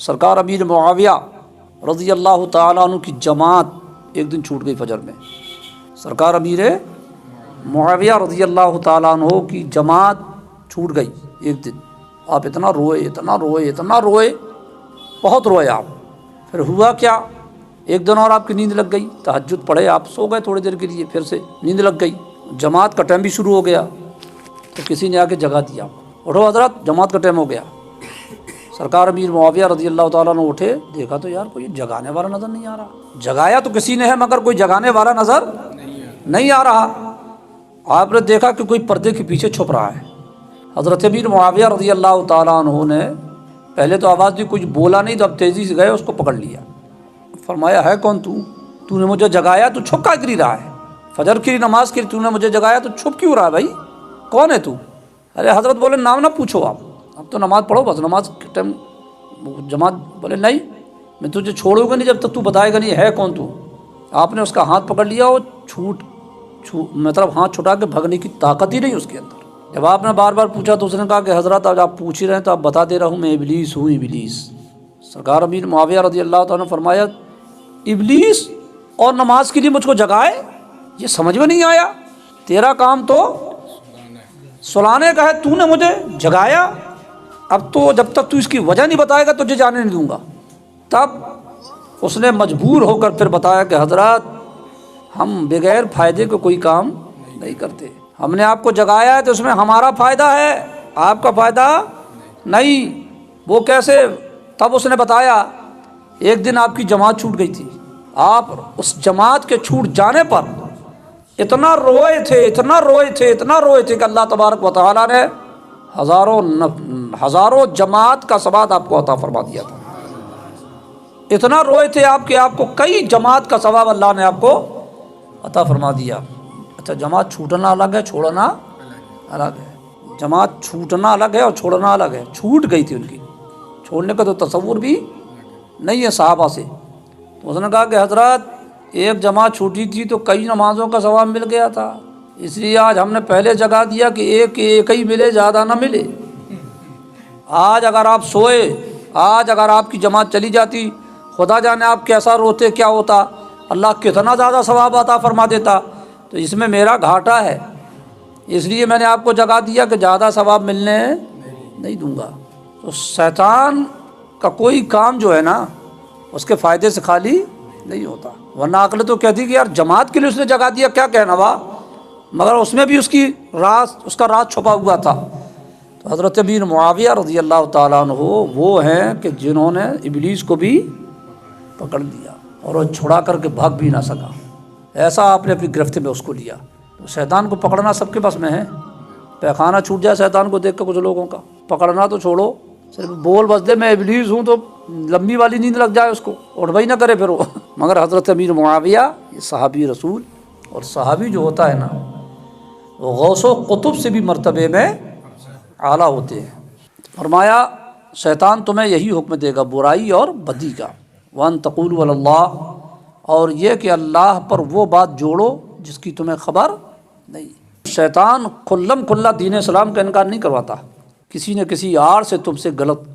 سرکار امیر معاویہ رضی اللہ تعالیٰ عنہ کی جماعت ایک دن چھوٹ گئی فجر میں. سرکار امیر معاویہ رضی اللہ تعالیٰ عنہ کی جماعت چھوٹ گئی ایک دن. آپ اتنا روئے, بہت روئے آپ. پھر ہوا کیا, ایک دن اور آپ کی نیند لگ گئی, تہجد پڑھے آپ, سو گئے تھوڑی دیر کے لیے, پھر سے نیند لگ گئی. جماعت کا ٹائم بھی شروع ہو گیا تو کسی نے آ کے جگا دیا, اٹھو حضرت جماعت کا ٹائم ہو گیا. سرکار امیر معاویہ رضی اللہ تعالیٰ نے اٹھے, دیکھا تو یار کوئی جگانے والا نظر نہیں آ رہا. جگایا تو کسی نے ہے مگر کوئی جگانے والا نظر نہیں آ رہا. آپ نے دیکھا کہ کوئی پردے کے پیچھے چھپ رہا ہے. حضرت امیر معاویہ رضی اللہ تعالیٰ عنہ نے پہلے تو آواز دی, کچھ بولا نہیں, تو اب تیزی سے گئے اس کو پکڑ لیا. فرمایا ہے کون تو نے مجھے جگایا, تو چھپ کا کر رہا ہے, فجر کی نماز کے لیے تو نے مجھے جگایا, تو چھپ کیوں رہا ہے بھائی, کون ہے تو؟ ارے حضرت بولے نام نہ پوچھو, آپ اب تو نماز پڑھو بس. نماز کے ٹائم جماعت بولے نہیں میں تجھے چھوڑوں گا نہیں جب تک تو بتائے گا نہیں ہے کون تو. آپ نے اس کا ہاتھ پکڑ لیا اور مطلب ہاتھ چھٹا کے بھگنے کی طاقت ہی نہیں اس کے اندر. جب آپ نے بار بار پوچھا تو اس نے کہا کہ حضرت آج آپ پوچھ ہی رہے ہیں تو آپ بتا دے رہا ہوں, میں ابلیس ہوں, ابلیس. سرکار امیر معاویہ رضی اللہ تعالیٰ نے فرمایا ابلیس اور نماز کے لیے مجھ کو جگائے, یہ سمجھ میں نہیں آیا. تیرا کام تو سلانے کا ہے, تو نے مجھے جگایا, اب تو جب تک تو اس کی وجہ نہیں بتائے گا تجھے جانے نہیں دوں گا. تب اس نے مجبور ہو کر پھر بتایا کہ حضرت ہم بغیر فائدے کو کوئی کام نہیں کرتے, ہم نے آپ کو جگایا ہے تو اس میں ہمارا فائدہ ہے, آپ کا فائدہ نہیں. وہ کیسے؟ تب اس نے بتایا ایک دن آپ کی جماعت چھوٹ گئی تھی, آپ اس جماعت کے چھوٹ جانے پر اتنا روئے تھے کہ اللہ تبارک و تعالیٰ نے ہزاروں جماعت کا ثواب آپ کو عطا فرما دیا تھا. اتنا روئے تھے آپ کہ آپ کو کئی جماعت کا ثواب اللہ نے آپ کو عطا فرما دیا. اچھا, جماعت چھوٹنا الگ ہے, چھوڑنا الگ ہے. جماعت چھوٹنا الگ ہے اور چھوڑنا الگ ہے. چھوٹ گئی تھی ان کی, چھوڑنے کا تو تصور بھی نہیں ہے صحابہ سے. تو اس نے کہا کہ حضرت ایک جماعت چھوٹی تھی تو کئی نمازوں کا ثواب مل گیا تھا, اس لیے آج ہم نے پہلے جگا دیا کہ ایک ہی ملے, زیادہ نہ ملے. آج اگر آپ سوئے, آج اگر آپ کی جماعت چلی جاتی, خدا جانے آپ کیسا روتے, کیا ہوتا, اللہ کتنا زیادہ ثواب عطا فرما دیتا. تو اس میں میرا گھاٹا ہے, اس لیے میں نے آپ کو جگا دیا کہ زیادہ ثواب ملنے نہیں دوں گا. تو شیطان کا کوئی کام جو ہے نا اس کے فائدے سے خالی نہیں ہوتا. ورنہ عقل تو کہتی کہ یار جماعت کے لیے اس نے جگا دیا, کیا کہنا وا, مگر اس میں بھی اس کا راز چھپا ہوا تھا. تو حضرت امیر معاویہ رضی اللہ تعالیٰ عنہ وہ ہیں کہ جنہوں نے ابلیس کو بھی پکڑ لیا اور وہ چھڑا کر کے بھاگ بھی نہ سکا. ایسا آپ نے اپنی گرفت میں اس کو لیا. تو شیطان کو پکڑنا سب کے پاس میں ہے. پیخانہ چھوٹ جائے شیطان کو دیکھ کر کچھ لوگوں کا, پکڑنا تو چھوڑو, صرف بول بس دے میں ابلیس ہوں تو لمبی والی نیند لگ جائے اس کو, اٹھ بھائی نہ کرے پھر وہ. مگر حضرت امیر معاویہ یہ صحابی رسول, اور صحابی جو ہوتا ہے نا وہ غوث و قطب سے بھی مرتبے میں اعلیٰ ہوتے ہیں. فرمایا شیطان تمہیں یہی حکم دے گا برائی اور بدی کا, وَأَن تَقُولُوا عَلَى اللَّهِ, اور یہ کہ اللہ پر وہ بات جوڑو جس کی تمہیں خبر نہیں. شیطان کھلا دین اسلام کا انکار نہیں کرواتا, کسی نہ کسی آڑ سے تم سے غلط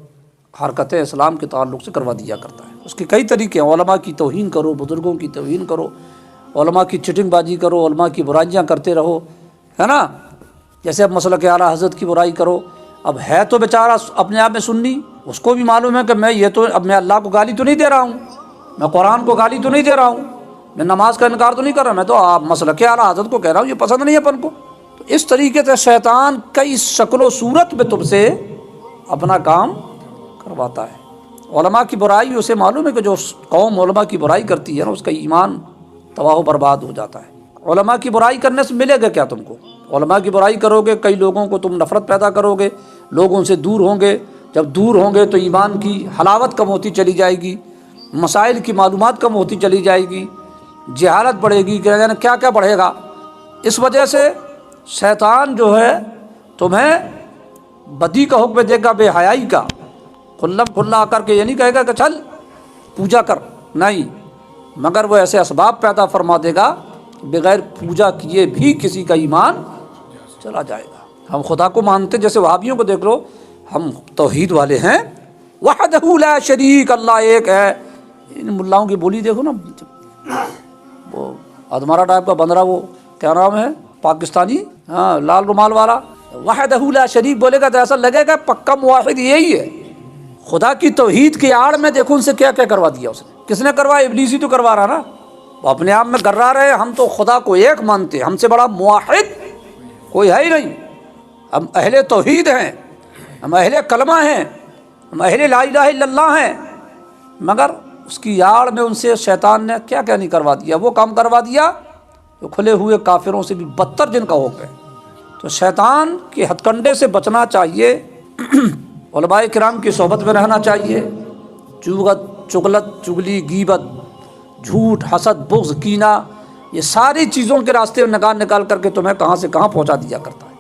حرکتیں اسلام کے تعلق سے کروا دیا کرتا ہے. اس کے کئی طریقے ہیں, علماء کی توہین کرو, بزرگوں کی توہین کرو, علماء کی چٹنگ بازی کرو, علماء کی برائیاں کرتے رہو, ہے نا. جیسے اب مسلک اعلیٰ حضرت کی برائی کرو. اب ہے تو بیچارہ اپنے آپ میں سنی, اس کو بھی معلوم ہے کہ میں اللہ کو گالی تو نہیں دے رہا ہوں, میں قرآن کو گالی تو نہیں دے رہا ہوں, میں نماز کا انکار تو نہیں کر رہا, میں تو مسلک اعلیٰ حضرت کو کہہ رہا ہوں, یہ پسند نہیں ہے اپن کو. تو اس طریقے سے شیطان کئی شکل و صورت میں تم سے اپنا کام کرواتا ہے. علماء کی برائی اسے معلوم ہے کہ جو قوم علماء کی برائی کرتی ہے نا اس کا ایمان تباہ و برباد ہو جاتا ہے. علماء کی برائی کرنے سے ملے گا کیا تم کو؟ علماء کی برائی کرو گے, کئی لوگوں کو تم نفرت پیدا کرو گے, لوگوں سے دور ہوں گے. جب دور ہوں گے تو ایمان کی حلاوت کم ہوتی چلی جائے گی, مسائل کی معلومات کم ہوتی چلی جائے گی, جہالت بڑھے گی, کیا کیا بڑھے گا. اس وجہ سے شیطان جو ہے تمہیں بدی کا حکم دے گا, بے حیائی کا, کھلا آ کر کے یہ نہیں کہے گا کہ چل پوجا کر, نہیں, مگر وہ ایسے اسباب پیدا فرما دے گا بغیر پوجا کیے بھی کسی کا ایمان چلا جائے گا. ہم خدا کو مانتے, جیسے وہابیوں کو دیکھ لو, ہم توحید والے ہیں, وحدہ لا شریک، اللہ ایک ہے. ان ملاؤں کی بولی دیکھو نا، وہ ادمارا ٹائپ کا بندرا، وہ کیا نام ہے پاکستانی، ہاں لال رومال والا، وحدہ لا شریک بولے گا تو ایسا لگے گا پکا موحد یہی ہے. خدا کی توحید کی آڑ میں دیکھو ان سے کیا کیا کروا دیا اس نے. کس نے کروایا؟ ابلیس ہی تو کروا رہا نا. وہ اپنے آپ میں گرا رہے، ہم تو خدا کو ایک مانتے، ہم سے بڑا موحد کوئی ہے ہی نہیں. ہم اہل توحید ہیں، ہم اہل کلمہ ہیں، ہم اہل لا الہ الا اللہ ہیں. مگر اس کی آڑ میں ان سے شیطان نے کیا کیا نہیں کروا دیا. وہ کام کروا دیا جو کھلے ہوئے کافروں سے بھی بدتر جن کا ہو گئے. تو شیطان کے ہتھ کنڈے سے بچنا چاہیے، علماء کرام کی صحبت میں رہنا چاہیے. چغلت، چگلی، غیبت، جھوٹ، حسد، بغض، کینہ، یہ ساری چیزوں کے راستے میں نکال کر کے تمہیں کہاں سے کہاں پہنچا دیا کرتا ہے.